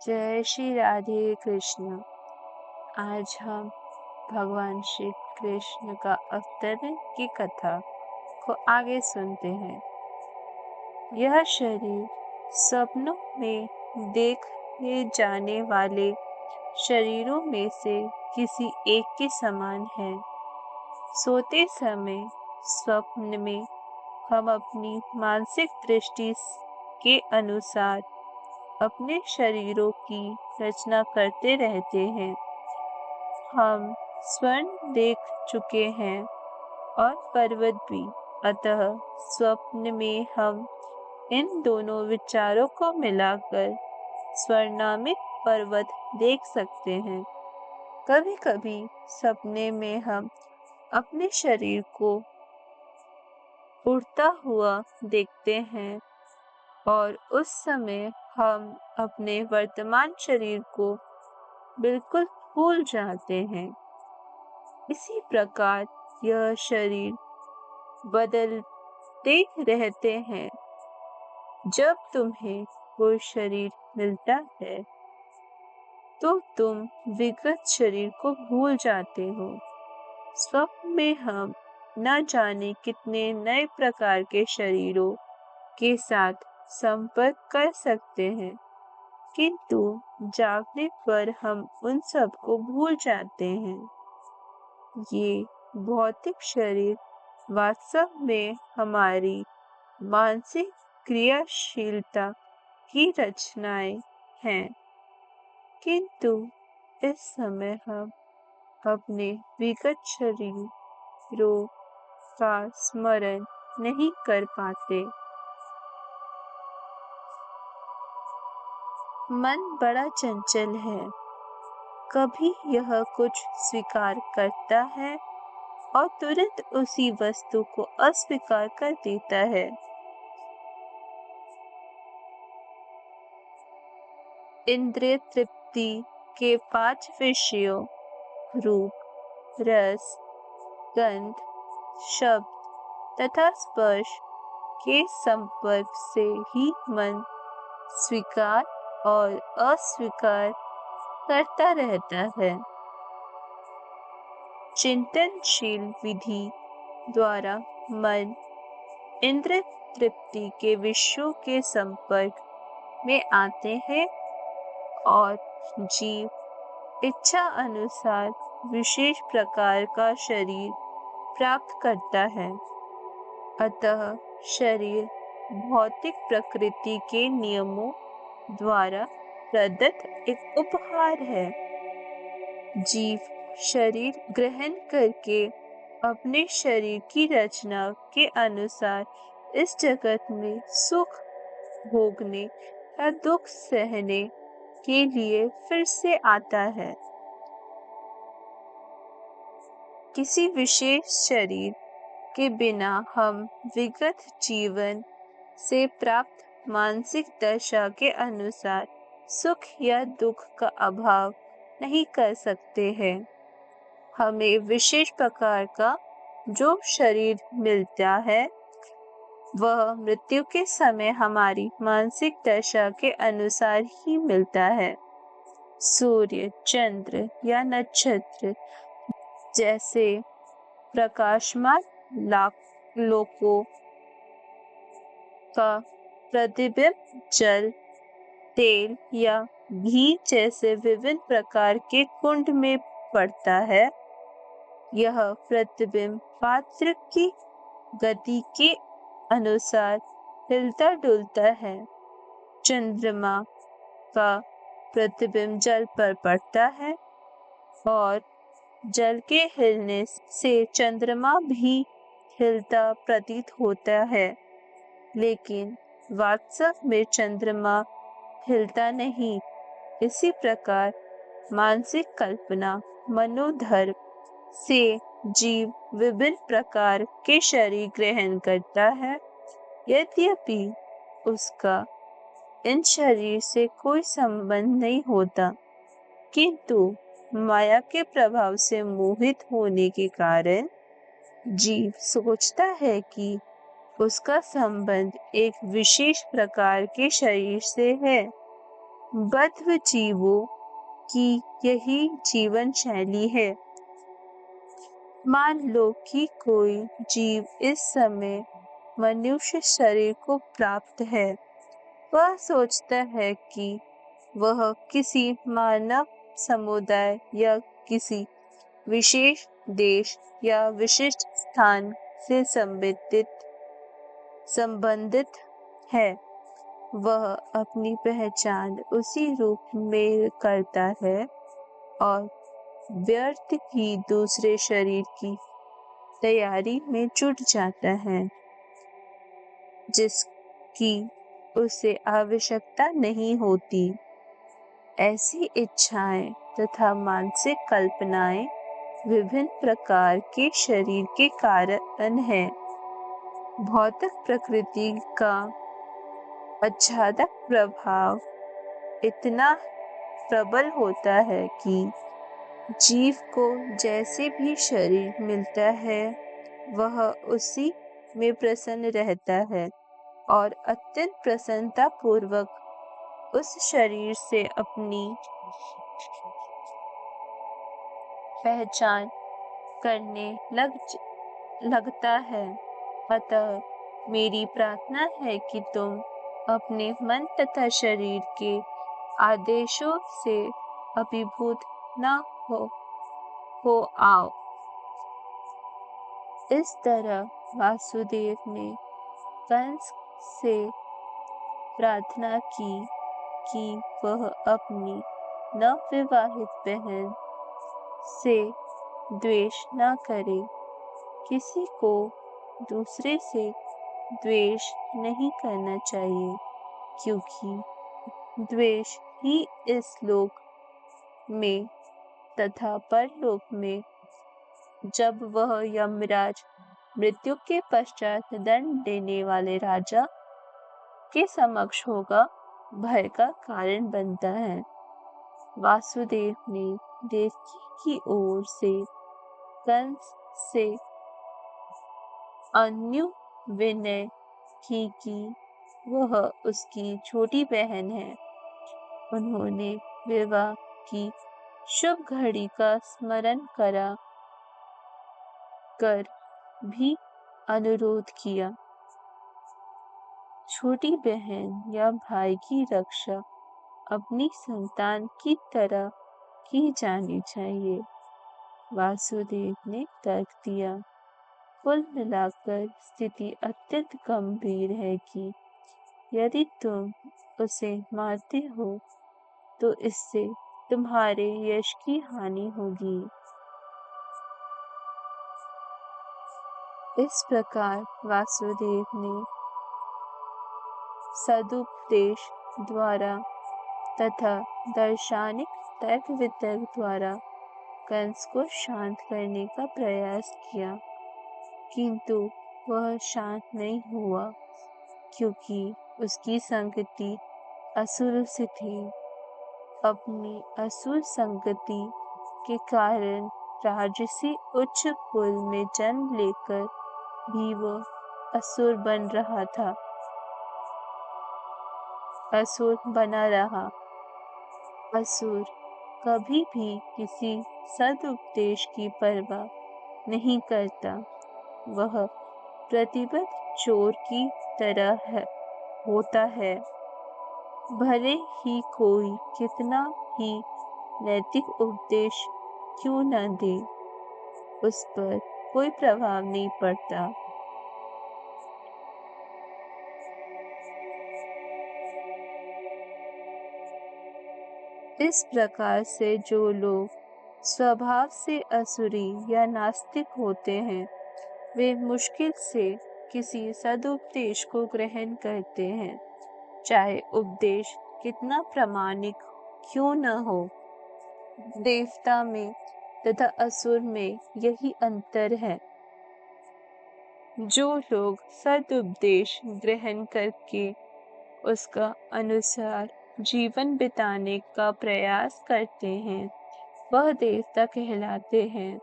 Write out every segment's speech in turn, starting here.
जय श्री राधे कृष्ण। आज हम भगवान श्री कृष्ण का अवतरण की कथा को आगे सुनते हैं। यह शरीर सपनों में देखे जाने वाले शरीरों में से किसी एक के समान है। सोते समय स्वप्न में हम अपनी मानसिक दृष्टि के अनुसार अपने शरीरों की रचना करते रहते हैं। हम स्वर्ण देख चुके हैं और पर्वत भी, अतः स्वप्न में हम इन दोनों विचारों को मिलाकर स्वर्णामित पर्वत देख सकते हैं। कभी कभी सपने में हम अपने शरीर को उड़ता हुआ देखते हैं और उस समय हम अपने वर्तमान शरीर को बिल्कुल भूल जाते हैं। इसी प्रकार यह शरीर बदलते रहते हैं। जब तुम्हें कोई शरीर मिलता है तो तुम विगत शरीर को भूल जाते हो। स्वप्न में हम न जाने कितने नए प्रकार के शरीरों के साथ संपर्क कर सकते हैं, किंतु जागने पर हम उन सब को भूल जाते हैं। ये भौतिक शरीर वास्तव में हमारी मानसिक क्रियाशीलता की रचनाएं हैं, किंतु इस समय हम अपने विगत शरीरों का स्मरण नहीं कर पाते। मन बड़ा चंचल है, कभी यह कुछ स्वीकार करता है और तुरंत उसी वस्तु को अस्वीकार कर देता है। इंद्रिय तृप्ति के 5 विषयों रूप, रस, गंध, शब्द तथा स्पर्श के संपर्क से ही मन स्वीकार और अस्वीकार करता रहता है। चिंतनशील विधि द्वारा मन इंद्रिय तृप्ति के विषयों के संपर्क में आते हैं और जीव इच्छा अनुसार विशेष प्रकार का शरीर प्राप्त करता है। अतः शरीर भौतिक प्रकृति के नियमों द्वारा प्रदत्त एक उपहार है। जीव शरीर ग्रहण करके अपने शरीर की रचना के अनुसार इस जगत में सुख भोगने या दुख सहने के लिए फिर से आता है। किसी विशेष शरीर के बिना हम विगत जीवन से प्राप्त मानसिक दशा के अनुसार सुख या दुख का अभाव नहीं कर सकते हैं। हमें विशेष प्रकार का जो शरीर मिलता है वह मृत्यु के समय हमारी मानसिक दशा के अनुसार ही मिलता है। सूर्य, चंद्र या नक्षत्र जैसे प्रकाशमान लोकों का प्रतिबिंब जल, तेल या घी जैसे विभिन्न प्रकार के कुंड में पड़ता है। यह प्रतिबिंब पात्र की गति के अनुसार हिलता डुलता है। चंद्रमा का प्रतिबिंब जल पर पड़ता है और जल के हिलने से चंद्रमा भी हिलता प्रतीत होता है, लेकिन वास्तव में चंद्रमा हिलता नहीं। इसी प्रकार मानसिक कल्पना मनोधर्म से जीव विभिन्न प्रकार के शरीर ग्रहण करता है, यद्यपि उसका इन शरीर से कोई संबंध नहीं होता, किंतु माया के प्रभाव से मोहित होने के कारण जीव सोचता है कि उसका संबंध एक विशेष प्रकार के शरीर से है। बद्ध जीवों की यही जीवन शैली है। मान लो कि कोई जीव इस समय मनुष्य शरीर को प्राप्त है। वह सोचता है कि वह किसी मानव समुदाय या किसी विशेष देश या विशिष्ट स्थान से संबंधित है। वह अपनी पहचान उसी रूप में करता है और व्यर्थ ही दूसरे शरीर की तैयारी में जुट जाता है, जिसकी उसे आवश्यकता नहीं होती। ऐसी इच्छाएं तथा मानसिक कल्पनाएं विभिन्न प्रकार के शरीर के कारण हैं। भौतिक प्रकृति का आच्छादक प्रभाव इतना प्रबल होता है कि जीव को जैसे भी शरीर मिलता है वह उसी में प्रसन्न रहता है और अत्यंत प्रसन्नता पूर्वक उस शरीर से अपनी पहचान करने लगता है। अतः मेरी प्रार्थना है कि तुम अपने मन तथा शरीर के आदेशों से अभिभूत न हो आओ। इस तरह वासुदेव ने कंस से प्रार्थना की कि वह अपनी नवविवाहित बहन से द्वेष न करे। किसी को दूसरे से द्वेष नहीं करना चाहिए, क्योंकि द्वेष ही इस लोक में तथा परलोक में जब वह यमराज मृत्यु के पश्चात दंड देने वाले राजा के समक्ष होगा, भय का कारण बनता है। वासुदेव ने देवकी की ओर से कंस से अनुविनय की कि वह उसकी छोटी बहन है। उन्होंने विवाह की शुभ घड़ी का स्मरण कर भी अनुरोध किया। छोटी बहन या भाई की रक्षा अपनी संतान की तरह की जानी चाहिए, वासुदेव ने तर्क दिया। कुल मिलाकर स्थिति अत्यंत गंभीर है कि यदि तुम उसे मारते हो तो इससे तुम्हारे यश की हानि होगी। इस प्रकार वासुदेव ने सदुपदेश द्वारा तथा दार्शनिक तर्क वितर्क द्वारा कंस को शांत करने का प्रयास किया, किंतु वह शांत नहीं हुआ, क्योंकि उसकी संगति असुर से थी। अपनी असुर संगति के कारण राजसी उच्च कुल में जन्म लेकर भी वह असुर बना रहा। असुर कभी भी किसी सदुपदेश की परवाह नहीं करता। वह प्रतिबद्ध चोर की तरह होता है। भले ही कोई कितना ही नैतिक उपदेश क्यों न दे, उस पर कोई प्रभाव नहीं पड़ता। इस प्रकार से जो लोग स्वभाव से असुरी या नास्तिक होते हैं, वे मुश्किल से किसी सदुपदेश को ग्रहण करते हैं, चाहे उपदेश कितना प्रामाणिक क्यों न हो। देवता में तथा असुर में यही अंतर है। जो लोग सदुपदेश ग्रहण करके उसका अनुसार जीवन बिताने का प्रयास करते हैं, वह देवता कहलाते हैं,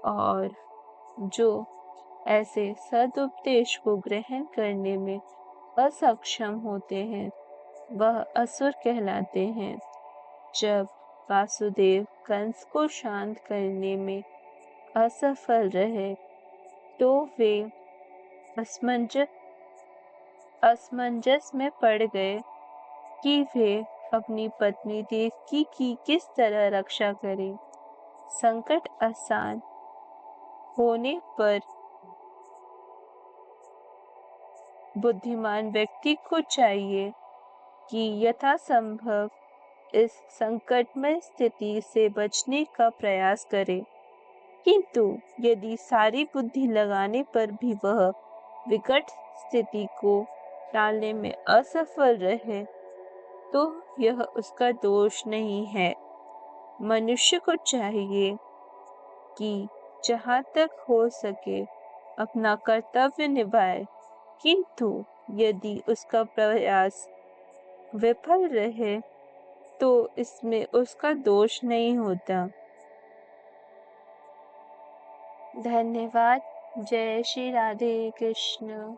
और जो ऐसे सदुपदेश को ग्रहण करने में असक्षम होते हैं, वह असुर कहलाते हैं। जब वासुदेव कंस को शांत करने में असफल रहे तो वे असमंजस असमंजस में पड़ गए कि वे अपनी पत्नी देवकी की किस तरह रक्षा करें। संकट आसान होने पर बुद्धिमान व्यक्ति को चाहिए कि यथासंभव इस संकटमय स्थिति से बचने का प्रयास करे, किंतु यदि सारी बुद्धि लगाने पर भी वह विकट स्थिति को टालने में असफल रहे तो यह उसका दोष नहीं है। मनुष्य को चाहिए कि जहाँ तक हो सके अपना कर्तव्य निभाए, किंतु यदि उसका प्रयास विफल रहे तो इसमें उसका दोष नहीं होता। धन्यवाद। जय श्री राधे कृष्ण।